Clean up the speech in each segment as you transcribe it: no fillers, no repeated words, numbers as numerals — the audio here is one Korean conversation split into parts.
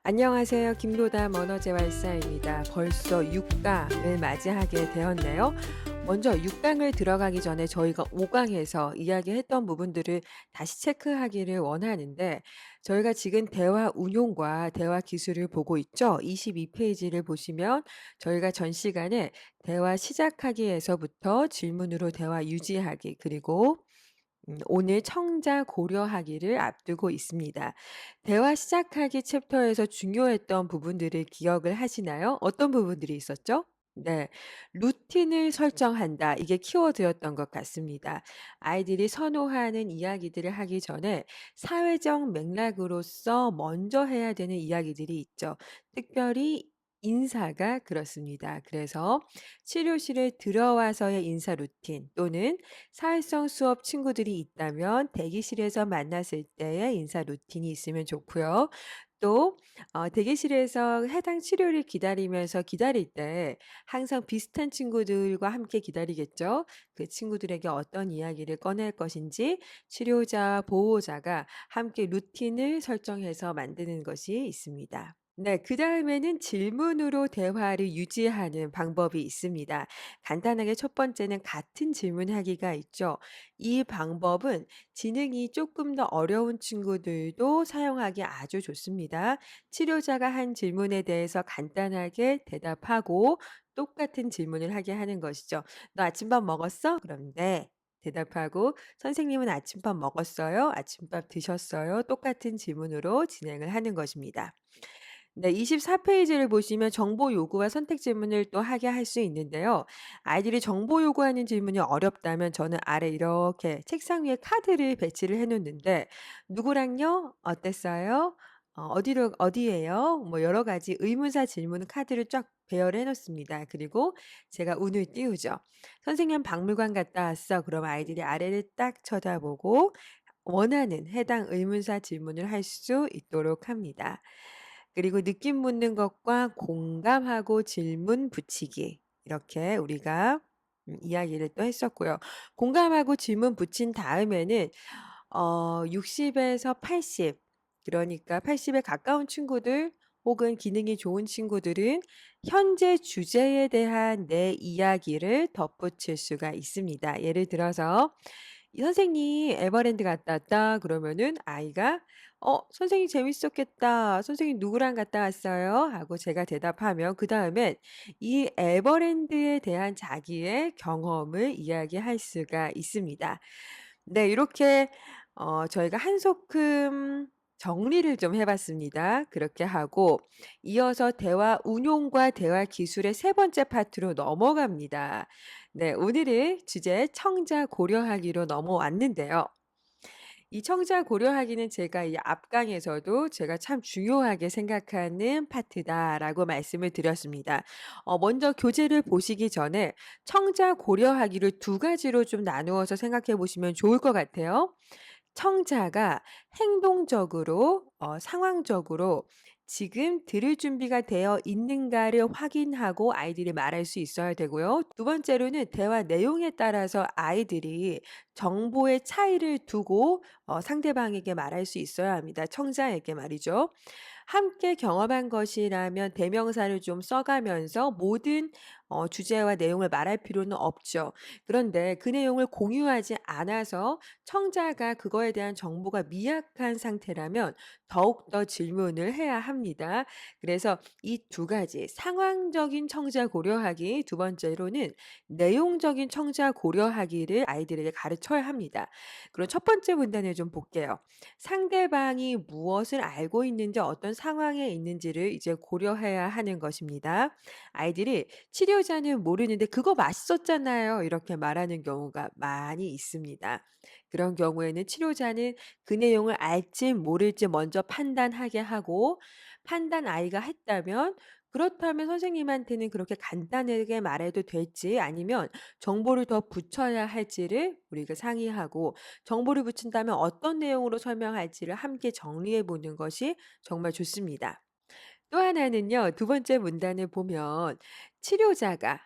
안녕하세요. 김로담 언어재활사입니다. 벌써 6강을 맞이하게 되었네요. 먼저 6강을 들어가기 전에 저희가 5강에서 이야기했던 부분들을 다시 체크하기를 원하는데 저희가 지금 대화 운용과 대화 기술을 보고 있죠. 22페이지를 보시면 저희가 전 시간에 대화 시작하기에서부터 질문으로 대화 유지하기 그리고 오늘 청자 고려하기를 앞두고 있습니다. 대화 시작하기 챕터에서 중요했던 부분들을 기억을 하시나요? 어떤 부분들이 있었죠? 네. 루틴을 설정한다. 이게 키워드였던 것 같습니다. 아이들이 선호하는 이야기들을 하기 전에 사회적 맥락으로서 먼저 해야 되는 이야기들이 있죠. 특별히 인사가 그렇습니다. 그래서 치료실에 들어와서의 인사 루틴 또는 사회성 수업 친구들이 있다면 대기실에서 만났을 때의 인사 루틴이 있으면 좋고요. 또 대기실에서 해당 치료를 기다리면서 기다릴 때 항상 비슷한 친구들과 함께 기다리겠죠. 그 친구들에게 어떤 이야기를 꺼낼 것인지 치료자와 보호자가 함께 루틴을 설정해서 만드는 것이 있습니다. 네, 그다음에는 질문으로 대화를 유지하는 방법이 있습니다. 간단하게 첫 번째는 같은 질문하기가 있죠. 이 방법은 지능이 조금 더 어려운 친구들도 사용하기 아주 좋습니다. 치료자가 한 질문에 대해서 간단하게 대답하고 똑같은 질문을 하게 하는 것이죠. "너 아침밥 먹었어?" 그럼 "네." 대답하고 "선생님은 아침밥 먹었어요? 아침밥 드셨어요?" 똑같은 질문으로 진행을 하는 것입니다. 네, 24페이지를 보시면 정보 요구와 선택 질문을 또 하게 할 수 있는데요. 아이들이 정보 요구하는 질문이 어렵다면 저는 아래 이렇게 책상 위에 카드를 배치를 해 놓는데 "누구랑요? 어땠어요? 어디로 어디예요?" 뭐 여러 가지 의문사 질문 카드를 쫙 배열을 해 놓습니다. 그리고 제가 운을 띄우죠. "선생님 박물관 갔다 왔어." 그럼 아이들이 아래를 딱 쳐다보고 원하는 해당 의문사 질문을 할 수 있도록 합니다. 그리고 느낌 묻는 것과 공감하고 질문 붙이기. 이렇게 우리가 이야기를 또 했었고요. 공감하고 질문 붙인 다음에는 60 에서 80 그러니까 80에 가까운 친구들 혹은 기능이 좋은 친구들은 현재 주제에 대한 내 이야기를 덧붙일 수가 있습니다. 예를 들어서 "이 선생님 에버랜드 갔다 왔다." 그러면은 아이가 선생님 재밌었겠다. 선생님 누구랑 갔다 왔어요?" 하고 제가 대답하면 그다음엔 이 에버랜드에 대한 자기의 경험을 이야기할 수가 있습니다. 네, 이렇게 저희가 한 소끔 정리를 좀 해 봤습니다. 그렇게 하고 이어서 대화 운용과 대화 기술의 세 번째 파트로 넘어갑니다. 네, 오늘의 주제 청자 고려하기로 넘어왔는데요. 이 청자 고려하기는 제가 이 앞강에서도 제가 참 중요하게 생각하는 파트다라고 말씀을 드렸습니다. 먼저 교재를 보시기 전에 청자 고려하기를 두 가지로 좀 나누어서 생각해 보시면 좋을 것 같아요. 청자가 행동적으로 상황적으로 지금 들을 준비가 되어 있는가를 확인하고 아이들이 말할 수 있어야 되고요. 두 번째로는 대화 내용에 따라서 아이들이 정보의 차이를 두고 상대방에게 말할 수 있어야 합니다. 청자에게 말이죠. 함께 경험한 것이라면 대명사를 좀 써 가면서 모든 주제와 내용을 말할 필요는 없죠. 그런데 그 내용을 공유하지 않아서 청자가 그거에 대한 정보가 미약한 상태라면 더욱더 질문을 해야 합니다. 그래서 이 두 가지 상황적인 청자 고려하기, 두 번째로는 내용적인 청자 고려하기를 아이들에게 가르쳐야 합니다. 그럼 첫 번째 문단을 좀 볼게요. 상대방이 무엇을 알고 있는지 어떤 상황에 있는지를 이제 고려해야 하는 것입니다. 아이들이 "치료자는 모르는데 그거 맛있었잖아요." 이렇게 말하는 경우가 많이 있습니다. 그런 경우에는 치료자는 그 내용을 알지 모를지 먼저 판단하게 하고 판단 아이가 했다면 그렇다면 선생님한테는 그렇게 간단하게 말해도 될지 아니면 정보를 더 붙여야 할지를 우리가 상의하고 정보를 붙인다면 어떤 내용으로 설명할지를 함께 정리해 보는 것이 정말 좋습니다. 또 하나는요. 두 번째 문단을 보면 치료자가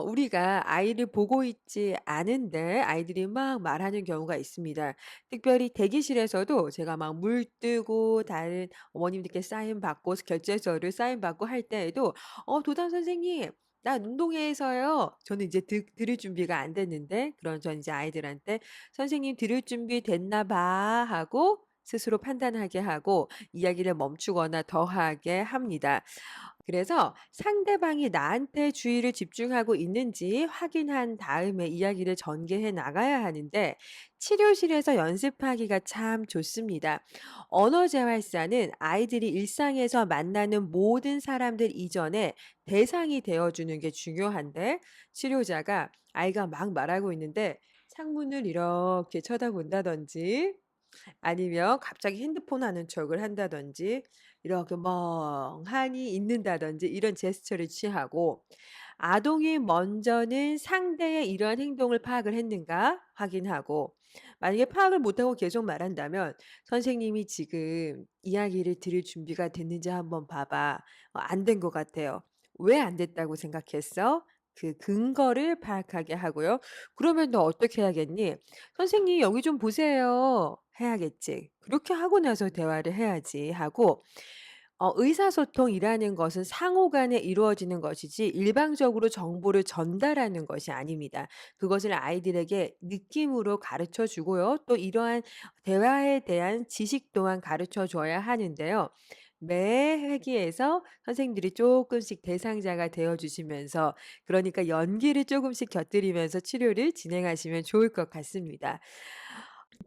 우리가 아이를 보고 있지 않은데 아이들이 막 말하는 경우가 있습니다. 특별히 대기실에서도 제가 막 물 뜨고 다른 어머님들께 사인 받고 결제서를 사인 받고 할 때에도 "도담 선생님 나 운동회에서요." 저는 이제 들을 준비가 안 됐는데 그런 전 이제 아이들한테 "선생님 들을 준비 됐나 봐." 하고 스스로 판단하게 하고 이야기를 멈추거나 더하게 합니다. 그래서 상대방이 나한테 주의를 집중하고 있는지 확인한 다음에 이야기를 전개해 나가야 하는데 치료실에서 연습하기가 참 좋습니다. 언어 재활사는 아이들이 일상에서 만나는 모든 사람들 이전에 대상이 되어주는 게 중요한데 치료자가 아이가 막 말하고 있는데 창문을 이렇게 쳐다본다든지 아니면 갑자기 핸드폰 하는 척을 한다든지 이렇게 멍하니 있는다든지 이런 제스처를 취하고 아동이 먼저는 상대의 이러한 행동을 파악을 했는가 확인하고 만약에 파악을 못하고 계속 말한다면 "선생님이 지금 이야기를 들을 준비가 됐는지 한번 봐 봐. 안 된 것 같아요. 왜 안 됐다고 생각했어?" 그 근거를 파악하게 하고요. "그러면 너 어떻게 해야겠니?" "선생님 여기 좀 보세요." 해야겠지. 그렇게 하고 나서 대화를 해야지 하고 의사소통이라는 것은 상호 간에 이루어지는 것이지 일방적으로 정보를 전달하는 것이 아닙니다. 그것을 아이들에게 느낌으로 가르쳐 주고요. 또 이러한 대화에 대한 지식 또한 가르쳐 줘야 하는데요. 매 회기에서 선생님들이 쪼끔씩 대상자가 되어 주시면서 그러니까 연기를 쪼금씩 곁들이면서 치료를 진행하시면 좋을 것 같습니다.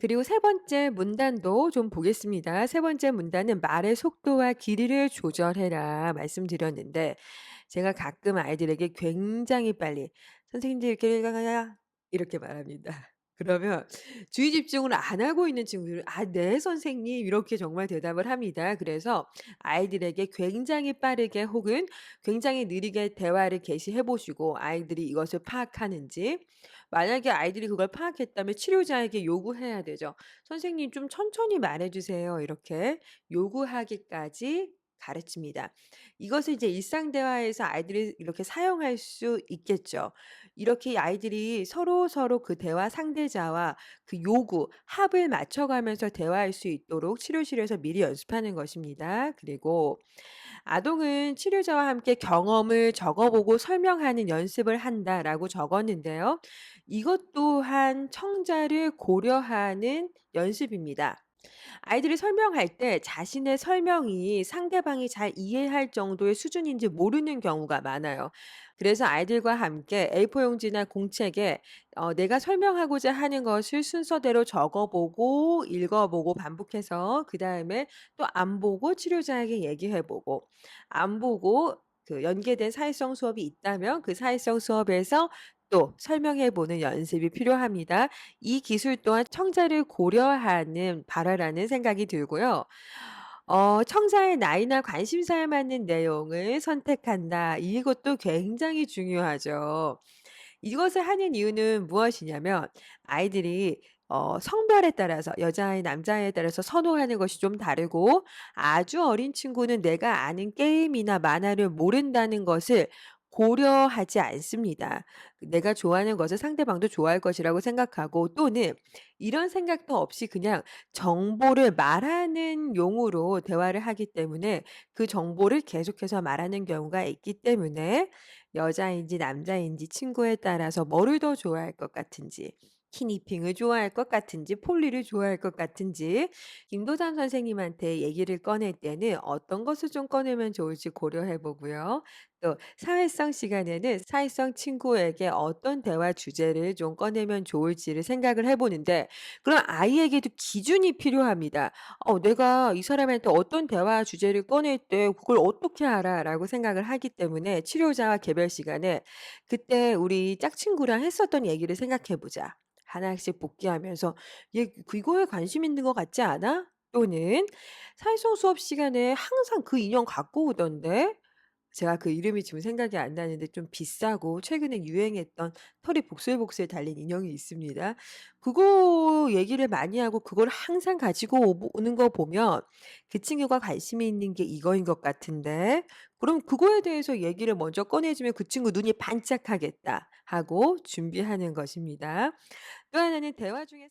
그리고 세 번째 문단도 좀 보겠습니다. 세 번째 문단은 "말의 속도와 길이를 조절해라." 말씀드렸는데 제가 가끔 아이들에게 굉장히 빨리 "선생님들 이렇게 이렇게 말합니다. 그러면 주의 집중을 안 하고 있는 친구들은 "아 네 선생님." 이렇게 정말 대답을 합니다. 그래서 아이들에게 굉장히 빠르게 혹은 굉장히 느리게 대화를 개시해 보시고 아이들이 이것을 파악하는지 만약에 아이들이 그걸 파악했다면 치료자에게 요구해야 되죠. "선생님 좀 천천히 말해 주세요." 이렇게 요구하기까지 가르칩니다. 이것을 이제 일상 대화에서 아이들이 이렇게 사용할 수 있겠죠. 이렇게 아이들이 서로서로 그 대화 상대자와 그 요구, 합을 맞춰가면서 대화할 수 있도록 치료실에서 미리 연습하는 것입니다. 그리고 "아동은 치료자와 함께 경험을 적어보고 설명하는 연습을 한다."라고 적었는데요. 이것 또한 청자를 고려하는 연습입니다. 아이들이 설명할 때 자신의 설명이 상대방이 잘 이해할 정도의 수준인지 모르는 경우가 많아요. 그래서 아이들과 함께 A4 용지나 공책에 내가 설명하고자 하는 것을 순서대로 적어보고 읽어보고 반복해서 그다음에 또 안 보고 치료자에게 얘기해 보고 안 보고 그 연계된 사회성 수업이 있다면 그 사회성 수업에서 또 설명해 보는 연습이 필요합니다. 이 기술 또한 청자를 고려하는 발화라는 생각이 들고요. 청자의 나이나 관심사에 맞는 내용을 선택한다. 이것도 굉장히 중요하죠. 이것을 하는 이유는 무엇이냐면 아이들이 성별에 따라서 여자아이, 남자아이에 따라서 선호하는 것이 좀 다르고 아주 어린 친구는 내가 아는 게임이나 만화를 모른다는 것을 고려하지 않습니다. 내가 좋아하는 것을 상대방도 좋아할 것이라고 생각하고 또는 이런 생각도 없이 그냥 정보를 말하는 용으로 대화를 하기 때문에 그 정보를 계속해서 말하는 경우가 있기 때문에 여자인지 남자인지 친구에 따라서 뭐를 더 좋아할 것 같은지 키니핑을 좋아할 것 같은지 폴리를 좋아할 것 같은지 김도삼 선생님한테 얘기를 꺼낼 때는 어떤 것을 좀 꺼내면 좋을지 고려해 보고요. 또 사회성 시간에는 사회성 친구에게 어떤 대화 주제를 좀 꺼내면 좋을지를 생각을 해 보는데 그럼 아이에게도 기준이 필요합니다. '내가 이 사람한테 어떤 대화 주제를 꺼낼 때 그걸 어떻게 알아?'라고 생각을 하기 때문에 치료자와 개별 시간에 '그때 우리 짝친구랑 했었던 얘기를 생각해 보자.' 하나씩 복귀하면서 '얘 그거에 관심 있는 것 같지 않아?' 또는 '사회성 수업 시간에 항상 그 인형 갖고 오던데?' 제가 그 이름이 지금 생각이 안 나는데 좀 비싸고 최근에 유행했던 털이 복슬복슬 달린 인형이 있습니다. 그거 얘기를 많이 하고 그걸 항상 가지고 오는 거 보면 '그 친구가 관심이 있는 게 이거인 것 같은데.' 그럼 그거에 대해서 얘기를 먼저 꺼내 주면 그 친구 눈이 반짝하겠다 하고 준비하는 것입니다. 또 하나는 대화 중에